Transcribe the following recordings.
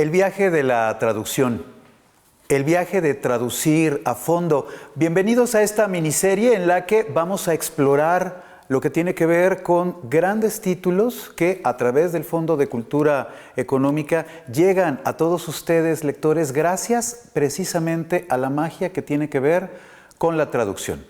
El viaje de la traducción, el viaje de traducir a fondo. Bienvenidos a esta miniserie en la que vamos a explorar lo que tiene que ver con grandes títulos que a través del Fondo de Cultura Económica llegan a todos ustedes, lectores, gracias precisamente a la magia que tiene que ver con la traducción.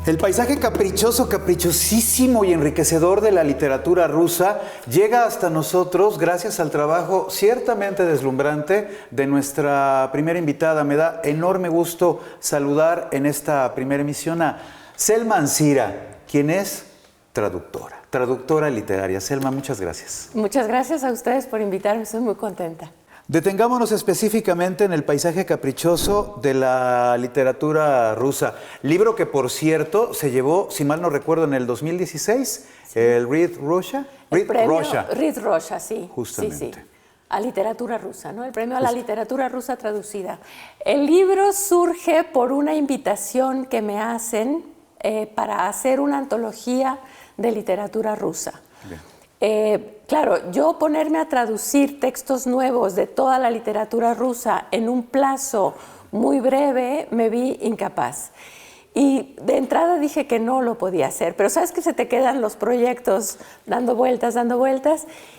El paisaje caprichoso, caprichosísimo y enriquecedor de la literatura rusa llega hasta nosotros gracias al trabajo ciertamente deslumbrante de nuestra primera invitada. Me da enorme gusto saludar en esta primera emisión a Selma Ancira, quien es traductora literaria. Selma, muchas gracias. Muchas gracias a ustedes por invitarme, estoy muy contenta. Detengámonos específicamente en el paisaje caprichoso de la literatura rusa. Libro que, por cierto, se llevó, si mal no recuerdo, en el 2016, sí. El Read Russia. Read Russia, sí. Justamente. Sí, sí. A literatura rusa, ¿no? El premio a la literatura rusa traducida. El libro surge por una invitación que me hacen para hacer una antología de literatura rusa. Bien. Claro, yo ponerme a traducir textos nuevos de toda la literatura rusa en un plazo muy breve, me vi incapaz. Y de entrada dije que no lo podía hacer, pero sabes que se te quedan los proyectos dando vueltas,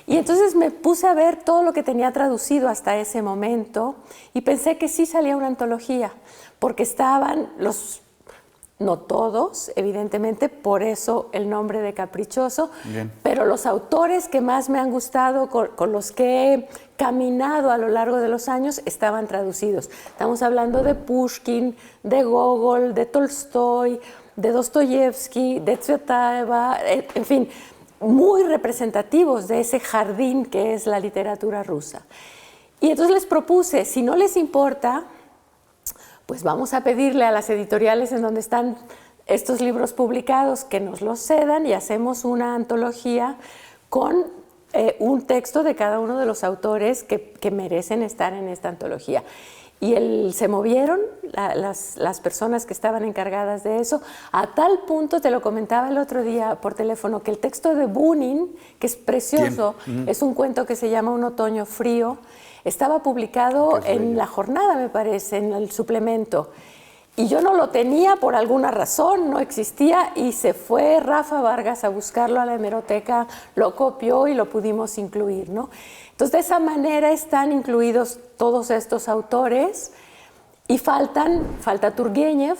y entonces me puse a ver todo lo que tenía traducido hasta ese momento y pensé que sí salía una antología, porque estaban los... No todos, evidentemente, por eso el nombre de Caprichoso, bien. Pero los autores que más me han gustado, con los que he caminado a lo largo de los años, estaban traducidos. Estamos hablando de Pushkin, de Gogol, de Tolstoy, de Dostoyevsky, de Tsvetaeva, en fin, muy representativos de ese jardín que es la literatura rusa. Y entonces les propuse, si no les importa, pues vamos a pedirle a las editoriales en donde están estos libros publicados que nos los cedan y hacemos una antología con un texto de cada uno de los autores que merecen estar en esta antología. Y se movieron las personas que estaban encargadas de eso, a tal punto, te lo comentaba el otro día por teléfono, que el texto de Bunin, que es precioso, es un cuento que se llama Un otoño frío, estaba publicado en La Jornada, me parece, en el suplemento. Y yo no lo tenía por alguna razón, no existía, y se fue Rafa Vargas a buscarlo a la hemeroteca, lo copió y lo pudimos incluir, ¿no? Entonces, de esa manera están incluidos todos estos autores y falta Turgenev.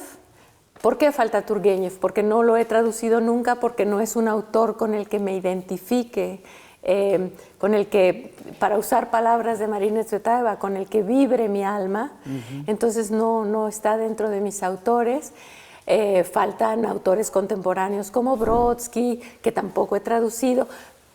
¿Por qué falta Turgenev? Porque no lo he traducido nunca, porque no es un autor con el que me identifique, con el que, para usar palabras de Marina Tsvetaeva, con el que vibre mi alma. Entonces no está dentro de mis autores. Faltan autores contemporáneos como Brodsky, que tampoco he traducido,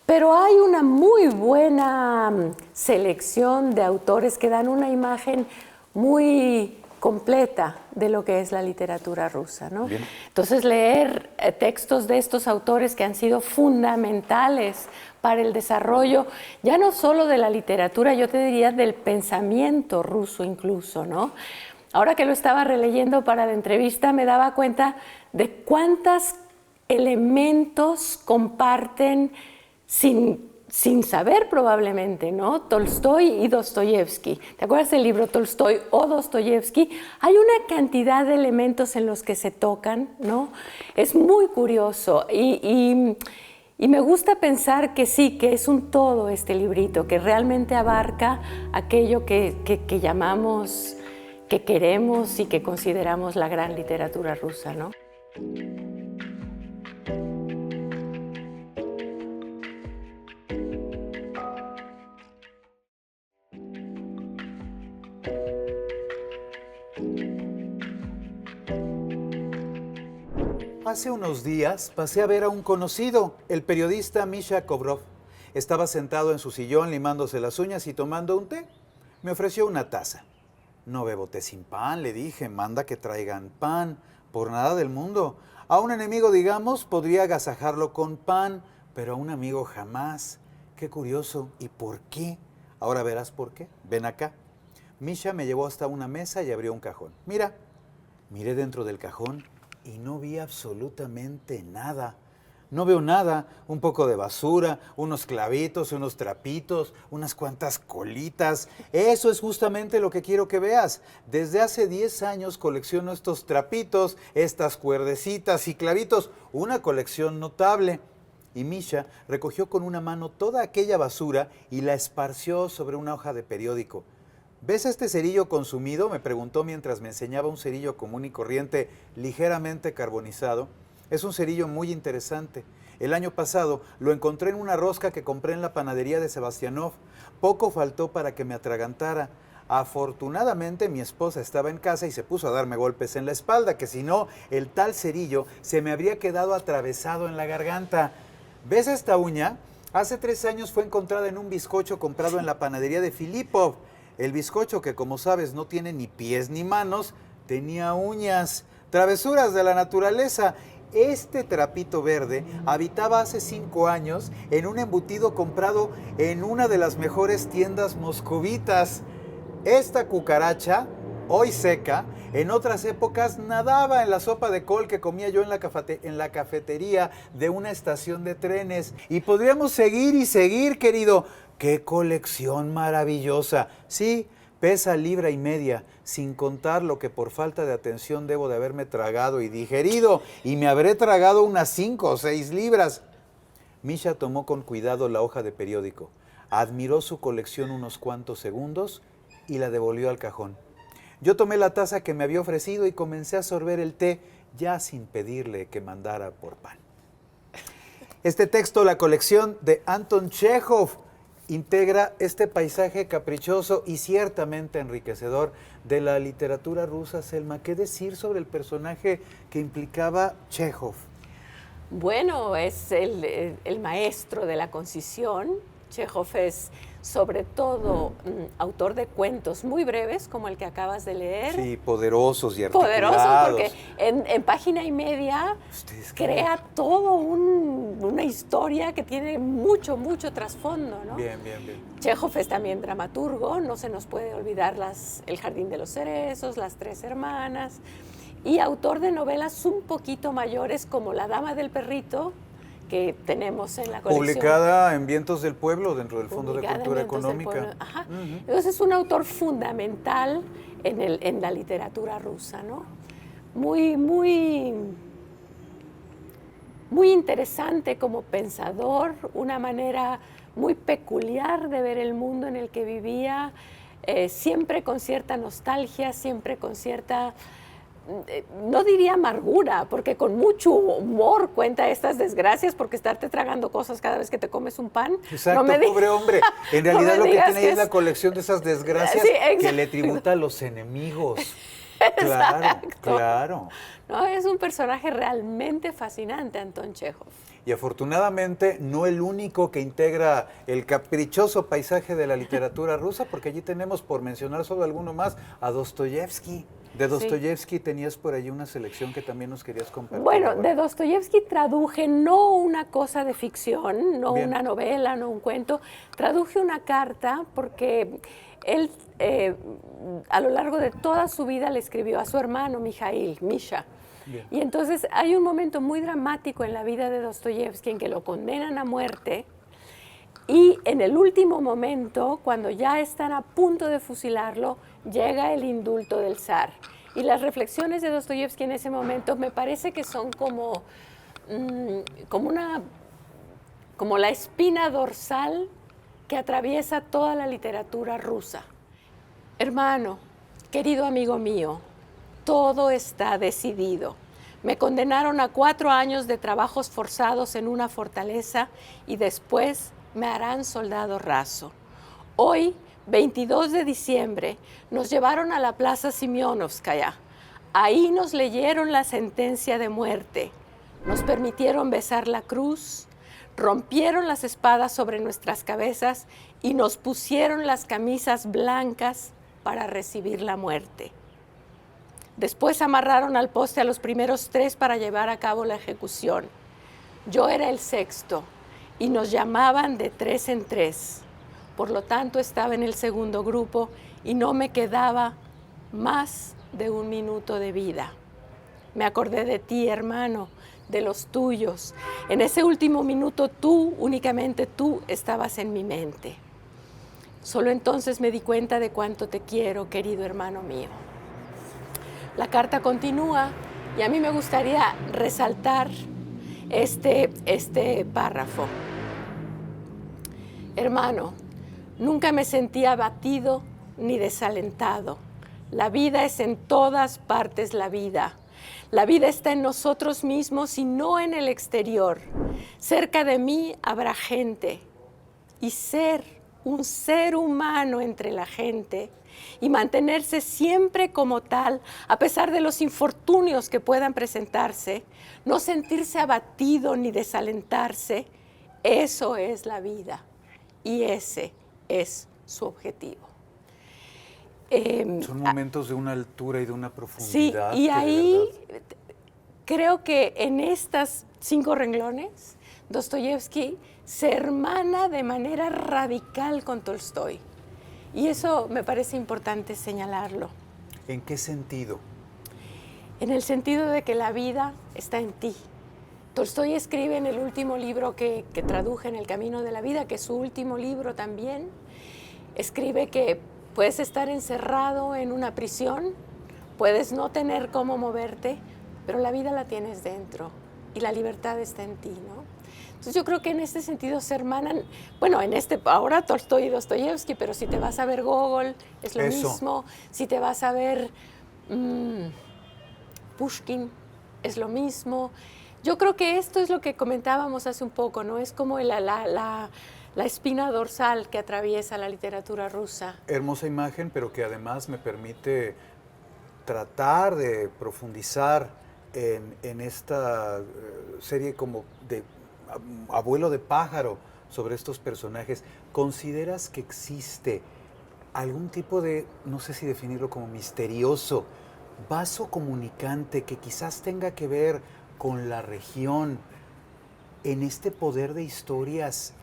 pero hay una muy buena selección de autores que dan una imagen muy completa de lo que es la literatura rusa, ¿no? Bien. Entonces, leer textos de estos autores que han sido fundamentales para el desarrollo, ya no solo de la literatura, yo te diría del pensamiento ruso incluso, ¿no? Ahora que lo estaba releyendo para la entrevista, me daba cuenta de cuántos elementos comparten sin saber probablemente, ¿no? Tolstoy y Dostoyevsky. ¿Te acuerdas del libro Tolstoy o Dostoyevsky? Hay una cantidad de elementos en los que se tocan, ¿no? Es muy curioso y me gusta pensar que sí, que es un todo este librito, que realmente abarca aquello que llamamos, que queremos y que consideramos la gran literatura rusa, ¿no? Hace unos días pasé a ver a un conocido, el periodista Misha Kovrov. Estaba sentado en su sillón limándose las uñas y tomando un té. Me ofreció una taza. No bebo té sin pan, le dije, manda que traigan pan, por nada del mundo. A un enemigo, digamos, podría agasajarlo con pan, pero a un amigo jamás. Qué curioso. ¿Y por qué? Ahora verás por qué. Ven acá. Misha me llevó hasta una mesa y abrió un cajón. Mira, miré dentro del cajón y no vi absolutamente nada. No veo nada, un poco de basura, unos clavitos, unos trapitos, unas cuantas colitas. Eso es justamente lo que quiero que veas. Desde hace 10 años colecciono estos trapitos, estas cuerdecitas y clavitos, una colección notable. Y Misha recogió con una mano toda aquella basura y la esparció sobre una hoja de periódico. ¿Ves este cerillo consumido?, me preguntó mientras me enseñaba un cerillo común y corriente, ligeramente carbonizado. Es un cerillo muy interesante. El año pasado lo encontré en una rosca que compré en la panadería de Sebastianov. Poco faltó para que me atragantara. Afortunadamente mi esposa estaba en casa y se puso a darme golpes en la espalda, que si no, el tal cerillo se me habría quedado atravesado en la garganta. ¿Ves esta uña? Hace 3 años fue encontrada en un bizcocho comprado en la panadería de Filipov. El bizcocho, que como sabes no tiene ni pies ni manos, tenía uñas. Travesuras de la naturaleza. Este trapito verde habitaba hace 5 años en un embutido comprado en una de las mejores tiendas moscovitas. Esta cucaracha, hoy seca, en otras épocas nadaba en la sopa de col que comía yo en la cafetería de una estación de trenes. Y podríamos seguir y seguir, querido. ¡Qué colección maravillosa! Sí, pesa 1,5 libras, sin contar lo que por falta de atención debo de haberme tragado y digerido, y me habré tragado unas 5 o 6 libras. Misha tomó con cuidado la hoja de periódico, admiró su colección unos cuantos segundos y la devolvió al cajón. Yo tomé la taza que me había ofrecido y comencé a sorber el té, ya sin pedirle que mandara por pan. Este texto, la colección de Anton Chejov, integra este paisaje caprichoso y ciertamente enriquecedor de la literatura rusa. Selma, ¿qué decir sobre el personaje que implicaba Chejov? Bueno, es el maestro de la concisión. Chejov es sobre todo autor de cuentos muy breves, como el que acabas de leer. Sí, poderosos y articulados. Poderosos, porque en página y media crea todo una historia que tiene mucho, mucho trasfondo, ¿no? Bien, bien, bien. Chejov es también dramaturgo, no se nos puede olvidar El Jardín de los Cerezos, Las Tres Hermanas, y autor de novelas un poquito mayores como La Dama del Perrito, que tenemos en la colección. Publicada en Vientos del Pueblo, dentro del Fondo de Cultura Económica. Ajá. Entonces es un autor fundamental en la literatura rusa, ¿no? Muy, muy, muy interesante como pensador, una manera muy peculiar de ver el mundo en el que vivía, siempre con cierta nostalgia, siempre con cierta... no diría amargura, porque con mucho humor cuenta estas desgracias, porque estarte tragando cosas cada vez que te comes un pan. Exacto, no pobre hombre. En realidad no lo que tiene ahí es es la colección de esas desgracias, sí, que le tributa a los enemigos. Claro, Exacto. claro. No, es un personaje realmente fascinante, Anton Chejov. Y afortunadamente no el único que integra el caprichoso paisaje de la literatura rusa, porque allí tenemos, por mencionar solo alguno más, a Dostoyevsky. De Dostoyevsky tenías por allí una selección que también nos querías compartir. Bueno, ahora. de Dostoyevsky traduje no una cosa de ficción, no Bien. una novela, no un cuento, traduje una carta porque él a lo largo de toda su vida le escribió a su hermano Misha. Bien. Y entonces hay un momento muy dramático en la vida de Dostoyevsky en que lo condenan a muerte. Y en el último momento, cuando ya están a punto de fusilarlo, llega el indulto del zar. Y las reflexiones de Dostoyevsky en ese momento me parece que son como la espina dorsal que atraviesa toda la literatura rusa. Hermano, querido amigo mío, todo está decidido. Me condenaron a 4 años de trabajos forzados en una fortaleza y después me harán soldado raso. Hoy, 22 de diciembre, nos llevaron a la Plaza Semyonovskaya. Ahí nos leyeron la sentencia de muerte. Nos permitieron besar la cruz, rompieron las espadas sobre nuestras cabezas y nos pusieron las camisas blancas para recibir la muerte. Después amarraron al poste a los primeros 3 para llevar a cabo la ejecución. Yo era el sexto y nos llamaban de 3 en 3. Por lo tanto, estaba en el segundo grupo y no me quedaba más de 1 minuto de vida. Me acordé de ti, hermano, de los tuyos. En ese último minuto tú, únicamente tú, estabas en mi mente. Solo entonces me di cuenta de cuánto te quiero, querido hermano mío. La carta continúa y a mí me gustaría resaltar este párrafo. Hermano, nunca me sentí abatido ni desalentado. La vida es en todas partes la vida. La vida está en nosotros mismos y no en el exterior. Cerca de mí habrá gente. Y ser un ser humano entre la gente y mantenerse siempre como tal, a pesar de los infortunios que puedan presentarse, no sentirse abatido ni desalentarse, eso es la vida y ese es su objetivo. Son momentos de una altura y de una profundidad. Sí, y ahí creo que en estas 5 renglones, Dostoyevsky se hermana de manera radical con Tolstói. Y eso me parece importante señalarlo. ¿En qué sentido? En el sentido de que la vida está en ti. Tolstói escribe en el último libro que traduje, En el camino de la vida, que es su último libro también, escribe que puedes estar encerrado en una prisión, puedes no tener cómo moverte, pero la vida la tienes dentro y la libertad está en ti, ¿no? Entonces yo creo que en este sentido se hermanan, bueno, ahora Tolstói y Dostoyevsky, pero si te vas a ver Gogol, es lo mismo, si te vas a ver Pushkin, es lo mismo. Yo creo que esto es lo que comentábamos hace un poco, ¿no? Es como la espina dorsal que atraviesa la literatura rusa. Hermosa imagen, pero que además me permite tratar de profundizar en esta serie como de abuelo de pájaro sobre estos personajes. ¿Consideras que existe algún tipo de, no sé si definirlo como misterioso, vaso comunicante que quizás tenga que ver con la región en este poder de historias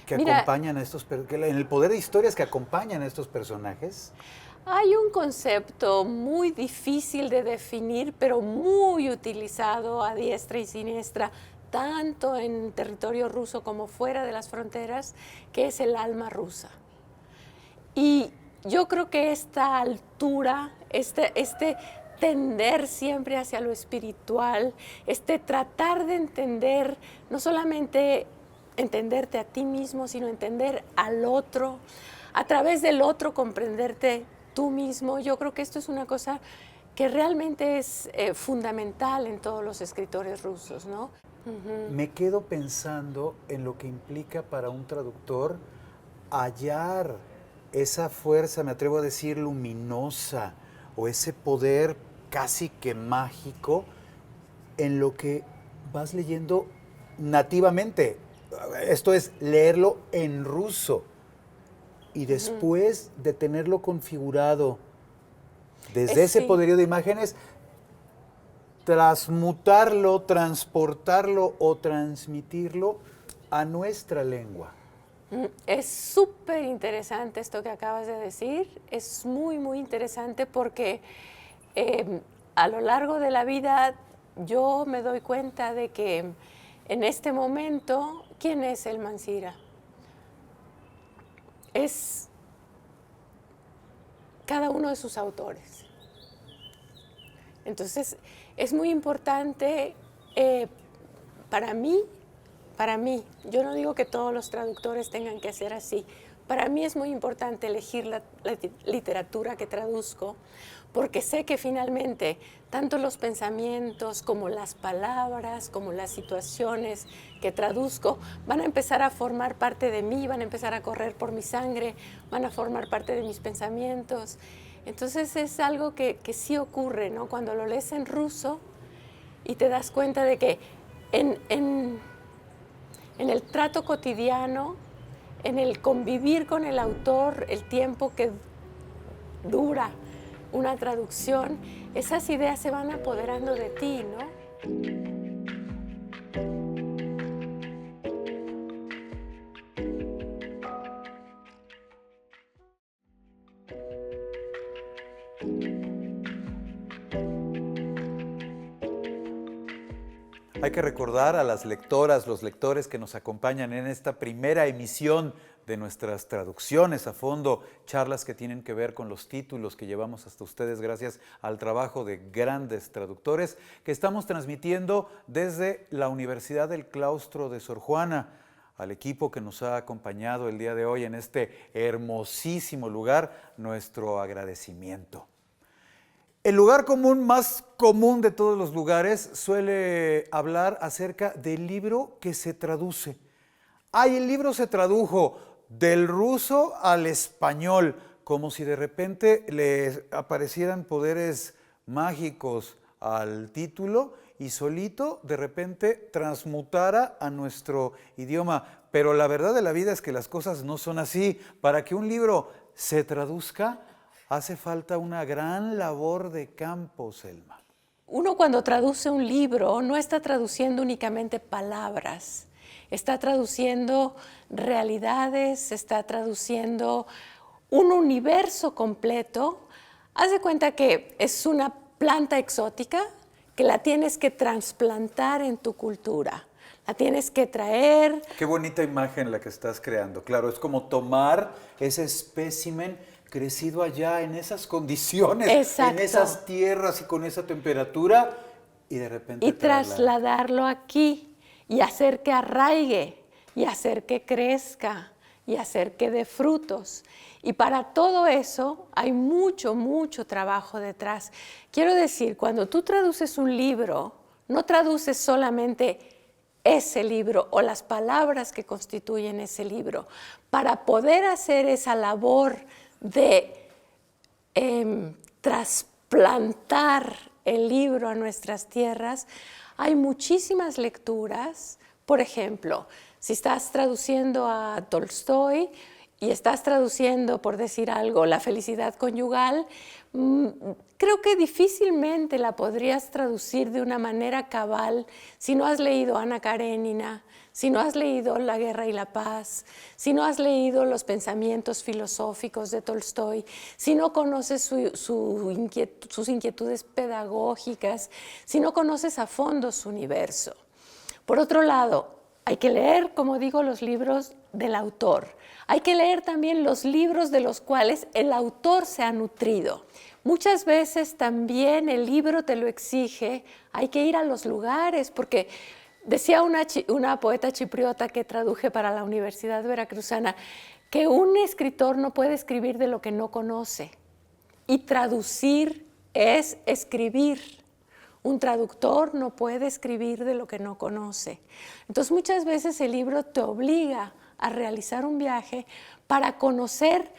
que acompañan a estos, en el poder de historias que acompañan a estos personajes? Hay un concepto muy difícil de definir, pero muy utilizado a diestra y siniestra, tanto en territorio ruso como fuera de las fronteras, que es el alma rusa. Y yo creo que esta altura, este tender siempre hacia lo espiritual, tratar de entender, no solamente entenderte a ti mismo, sino entender al otro, a través del otro comprenderte tú mismo. Yo creo que esto es una cosa que realmente es fundamental en todos los escritores rusos, ¿no? Me quedo pensando en lo que implica para un traductor hallar esa fuerza, me atrevo a decir, luminosa, o ese poder casi que mágico en lo que vas leyendo nativamente. Esto es, leerlo en ruso y después de tenerlo configurado desde ese poderío de imágenes, transmutarlo, transportarlo o transmitirlo a nuestra lengua. Es súper interesante esto que acabas de decir, es muy, muy interesante porque a lo largo de la vida yo me doy cuenta de que en este momento, ¿quién es el Mansira? Es cada uno de sus autores. Entonces, es muy importante para mí, yo no digo que todos los traductores tengan que hacer así, para mí es muy importante elegir la literatura que traduzco, porque sé que finalmente tanto los pensamientos como las palabras, como las situaciones que traduzco van a empezar a formar parte de mí, van a empezar a correr por mi sangre, van a formar parte de mis pensamientos. Entonces es algo que sí ocurre, ¿no? Cuando lo lees en ruso y te das cuenta de que en el trato cotidiano, en el convivir con el autor, el tiempo que dura una traducción, esas ideas se van apoderando de ti, ¿no? Hay que recordar a las lectoras, los lectores que nos acompañan en esta primera emisión de nuestras traducciones a fondo, charlas que tienen que ver con los títulos que llevamos hasta ustedes gracias al trabajo de grandes traductores que estamos transmitiendo desde la Universidad del Claustro de Sor Juana. Al equipo que nos ha acompañado el día de hoy en este hermosísimo lugar, nuestro agradecimiento. El lugar común más común de todos los lugares suele hablar acerca del libro que se traduce. Ay, el libro se tradujo del ruso al español, como si de repente le aparecieran poderes mágicos al título y solito de repente transmutara a nuestro idioma. Pero la verdad de la vida es que las cosas no son así. Para que un libro se traduzca, hace falta una gran labor de campo, Selma. Uno cuando traduce un libro no está traduciendo únicamente palabras, está traduciendo realidades, está traduciendo un universo completo. Haz de cuenta que es una planta exótica que la tienes que trasplantar en tu cultura. La tienes que traer. Qué bonita imagen la que estás creando. Claro, es como tomar ese espécimen crecido allá en esas condiciones, Exacto. en esas tierras y con esa temperatura y de repente y trasladarlo aquí y hacer que arraigue y hacer que crezca y hacer que dé frutos. Y para todo eso hay mucho, mucho trabajo detrás. Quiero decir, cuando tú traduces un libro, no traduces solamente ese libro o las palabras que constituyen ese libro. Para poder hacer esa labor de trasplantar el libro a nuestras tierras, hay muchísimas lecturas. Por ejemplo, si estás traduciendo a Tolstoy y estás traduciendo, por decir algo, La felicidad conyugal, creo que difícilmente la podrías traducir de una manera cabal si no has leído Ana Karenina, si no has leído La guerra y la paz, si no has leído los pensamientos filosóficos de Tolstoy, si no conoces sus inquietudes pedagógicas, si no conoces a fondo su universo. Por otro lado, hay que leer, como digo, los libros del autor. Hay que leer también los libros de los cuales el autor se ha nutrido. Muchas veces también el libro te lo exige, hay que ir a los lugares, porque decía una poeta chipriota que traduje para la Universidad Veracruzana que un escritor no puede escribir de lo que no conoce, y traducir es escribir. Un traductor no puede escribir de lo que no conoce. Entonces, muchas veces el libro te obliga a realizar un viaje para conocer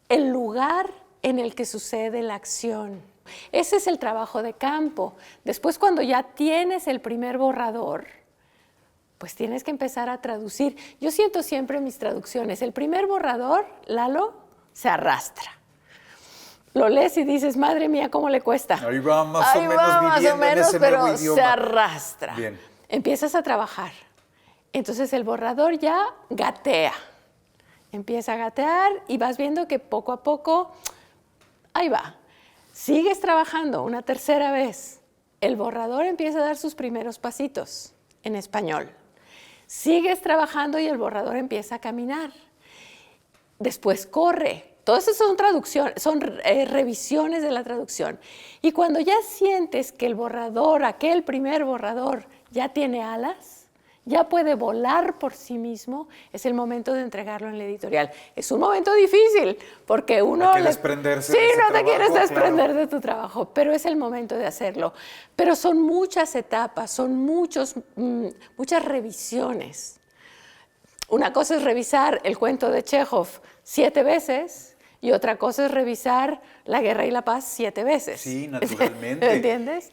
el lugar en el que sucede la acción. Ese es el trabajo de campo. Después, cuando ya tienes el primer borrador, pues tienes que empezar a traducir. Yo siento siempre en mis traducciones, el primer borrador, Lalo, se arrastra. Lo lees y dices, madre mía, ¿cómo le cuesta? Ahí va más o menos viviendo en ese nuevo idioma. Pero se arrastra. Bien. Empiezas a trabajar. Entonces el borrador ya gatea. Empieza a gatear y vas viendo que poco a poco, ahí va. Sigues trabajando una tercera vez. El borrador empieza a dar sus primeros pasitos en español. Sigues trabajando y el borrador empieza a caminar. Después corre. Todas esas son traducciones, son revisiones de la traducción. Y cuando ya sientes que el borrador, aquel primer borrador, ya tiene alas, ya puede volar por sí mismo, es el momento de entregarlo en la editorial. Es un momento difícil, porque uno... Hay que desprenderse de ese no te trabajo, quieres desprender claro, de tu trabajo, pero es el momento de hacerlo. Pero son muchas etapas, son muchas revisiones. Una cosa es revisar el cuento de Chekhov 7 veces y otra cosa es revisar La guerra y la paz 7 veces. Sí, naturalmente. ¿Entiendes?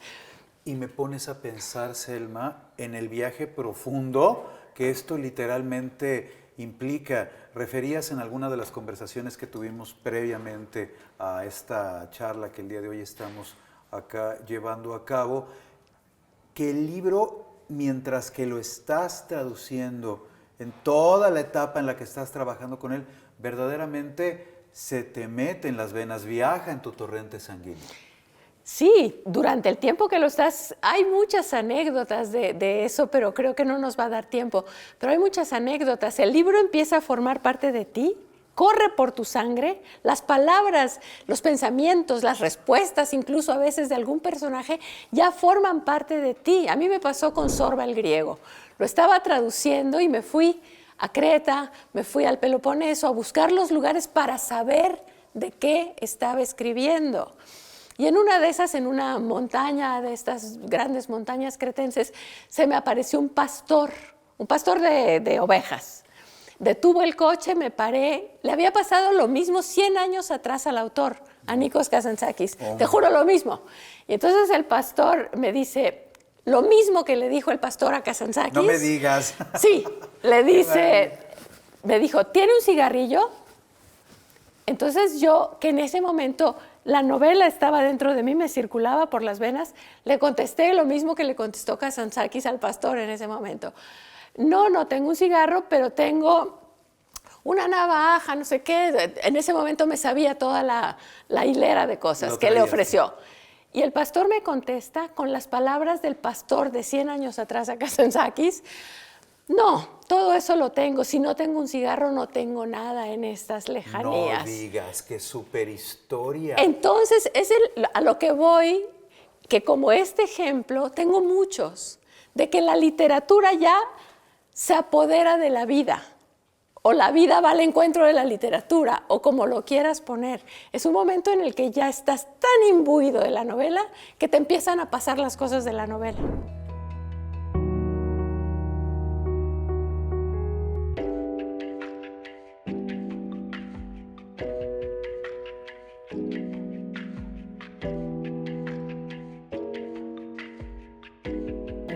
Y me pones a pensar, Selma, en el viaje profundo que esto literalmente implica. Referías en alguna de las conversaciones que tuvimos previamente a esta charla que el día de hoy estamos acá llevando a cabo, que el libro, mientras que lo estás traduciendo, en toda la etapa en la que estás trabajando con él, verdaderamente se te mete en las venas, viaja en tu torrente sanguíneo. Sí, durante el tiempo que lo estás, hay muchas anécdotas de eso, pero creo que no nos va a dar tiempo. Pero hay muchas anécdotas. El libro empieza a formar parte de ti, corre por tu sangre, las palabras, los pensamientos, las respuestas, incluso a veces de algún personaje, ya forman parte de ti. A mí me pasó con Sorba el griego. Lo estaba traduciendo y me fui a Creta, me fui al Peloponeso a buscar los lugares para saber de qué estaba escribiendo. Y en una de esas, en una montaña de estas grandes montañas cretenses, se me apareció un pastor de ovejas. Detuvo el coche, me paré. Le había pasado lo mismo 100 años atrás al autor, a Nikos Kazantzakis. Te juro lo mismo. Y entonces el pastor me dice, lo mismo que le dijo el pastor a Kazantzakis. No me digas. Sí, le dice, me dijo, ¿tiene un cigarrillo? Entonces yo, que en ese momento la novela estaba dentro de mí, me circulaba por las venas, le contesté lo mismo que le contestó Kazantzakis al pastor en ese momento. No tengo un cigarro, pero tengo una navaja, no sé qué. En ese momento me sabía toda la hilera de cosas que le ofreció. Y el pastor me contesta con las palabras del pastor de 100 años atrás a Kazantzakis, no, todo eso lo tengo. Si no tengo un cigarro, no tengo nada en estas lejanías. No digas, qué super historia. Entonces, a lo que voy, que como este ejemplo, tengo muchos, de que la literatura ya se apodera de la vida, o la vida va al encuentro de la literatura, o como lo quieras poner. Es un momento en el que ya estás tan imbuido de la novela que te empiezan a pasar las cosas de la novela.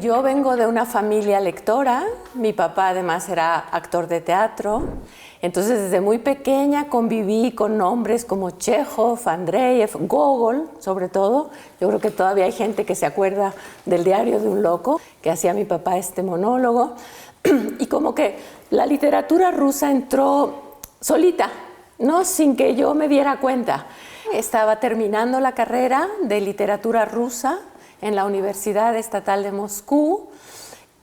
Yo vengo de una familia lectora, mi papá además era actor de teatro, entonces desde muy pequeña conviví con nombres como Chekhov, Andreyev, Gogol, sobre todo. Yo creo que todavía hay gente que se acuerda del Diario de un loco, que hacía mi papá este monólogo, y como que la literatura rusa entró solita, ¿no? Sin que yo me diera cuenta. Estaba terminando la carrera de literatura rusa en la Universidad Estatal de Moscú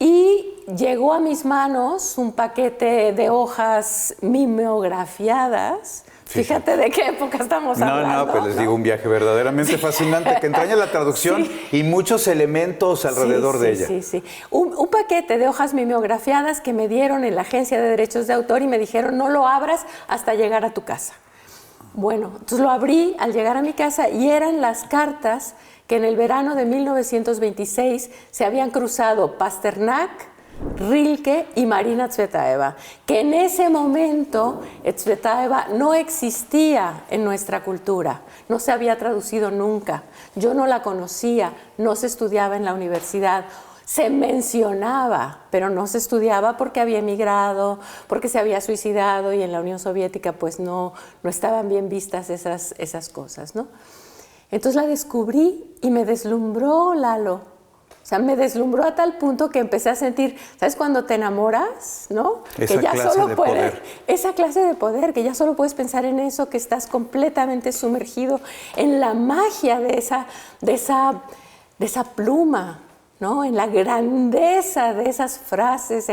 y llegó a mis manos un paquete de hojas mimeografiadas. Fíjate de qué época estamos hablando. No, pues les digo, un viaje verdaderamente fascinante que entraña la traducción y muchos elementos alrededor de ella. Sí. Un paquete de hojas mimeografiadas que me dieron en la Agencia de Derechos de Autor y me dijeron, no lo abras hasta llegar a tu casa. Bueno, entonces lo abrí al llegar a mi casa y eran las cartas que en el verano de 1926 se habían cruzado Pasternak, Rilke y Marina Tsvetaeva, que en ese momento Tsvetaeva no existía en nuestra cultura, no se había traducido nunca, yo no la conocía, no se estudiaba en la universidad, se mencionaba, pero no se estudiaba porque había emigrado, porque se había suicidado y en la Unión Soviética pues no estaban bien vistas esas cosas, ¿no? Entonces la descubrí y me deslumbró, Lalo. O sea, me deslumbró a tal punto que empecé a sentir, ¿sabes cuando te enamoras, no? Esa clase de poder. Esa clase de poder, que ya solo puedes pensar en eso, que estás completamente sumergido en la magia de esa pluma, ¿no? En la grandeza de esas frases,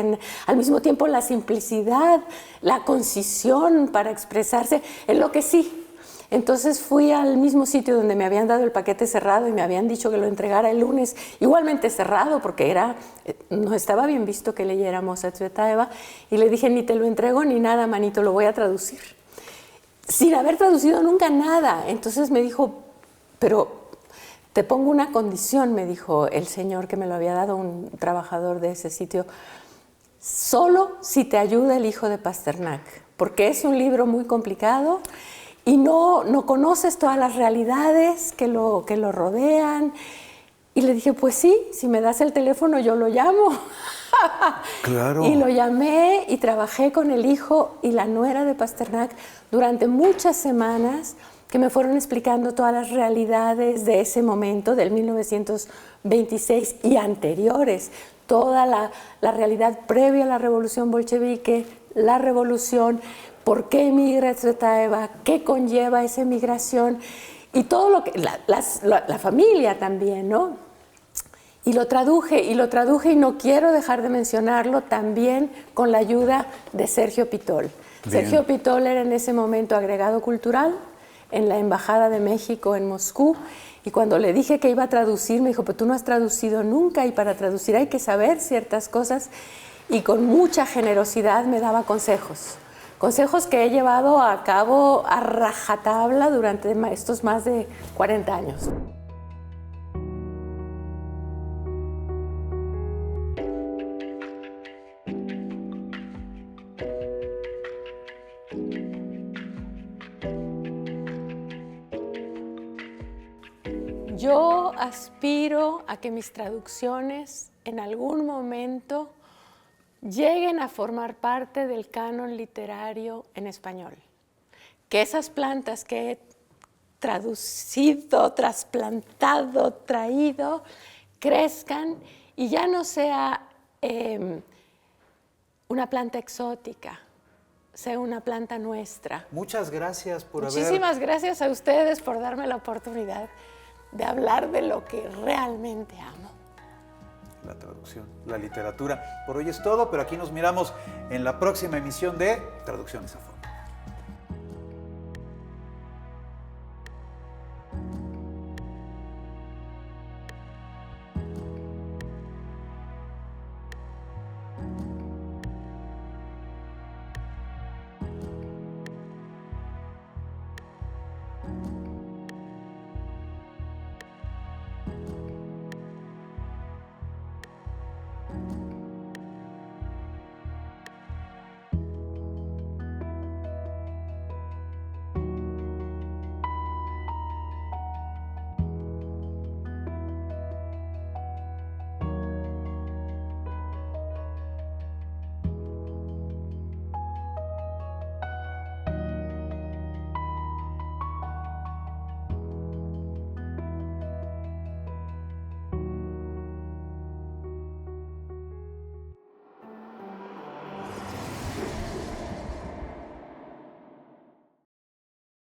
al mismo tiempo la simplicidad, la concisión para expresarse, enloquecí. Entonces fui al mismo sitio donde me habían dado el paquete cerrado y me habían dicho que lo entregara el lunes, igualmente cerrado porque no estaba bien visto que leyéramos a Tsvetaeva, y le dije, ni te lo entrego ni nada, manito, lo voy a traducir. Sin haber traducido nunca nada. Entonces me dijo, pero te pongo una condición, me dijo el señor que me lo había dado, un trabajador de ese sitio, solo si te ayuda el hijo de Pasternak, porque es un libro muy complicado y no conoces todas las realidades que lo rodean, Y le dije, pues sí, si me das el teléfono yo lo llamo. Claro. Y lo llamé y trabajé con el hijo y la nuera de Pasternak durante muchas semanas, que me fueron explicando todas las realidades de ese momento, del 1926 y anteriores, toda la realidad previa a la revolución bolchevique, la revolución, por qué emigra Tsvetaeva, qué conlleva esa emigración y todo lo que, la familia también, ¿no? Y lo traduje y no quiero dejar de mencionarlo también con la ayuda de Sergio Pitol. Bien. Sergio Pitol era en ese momento agregado cultural en la Embajada de México en Moscú, y cuando le dije que iba a traducir, me dijo, pero tú no has traducido nunca, y para traducir hay que saber ciertas cosas, y con mucha generosidad me daba consejos. Consejos que he llevado a cabo a rajatabla durante estos más de 40 años. Yo aspiro a que mis traducciones en algún momento lleguen a formar parte del canon literario en español. Que esas plantas que he traducido, trasplantado, traído, crezcan y ya no sea una planta exótica, sea una planta nuestra. Muchas gracias por Muchísimas gracias a ustedes por darme la oportunidad de hablar de lo que realmente amo. La traducción, la literatura. Por hoy es todo, pero aquí nos miramos en la próxima emisión de Traducciones a Fondo.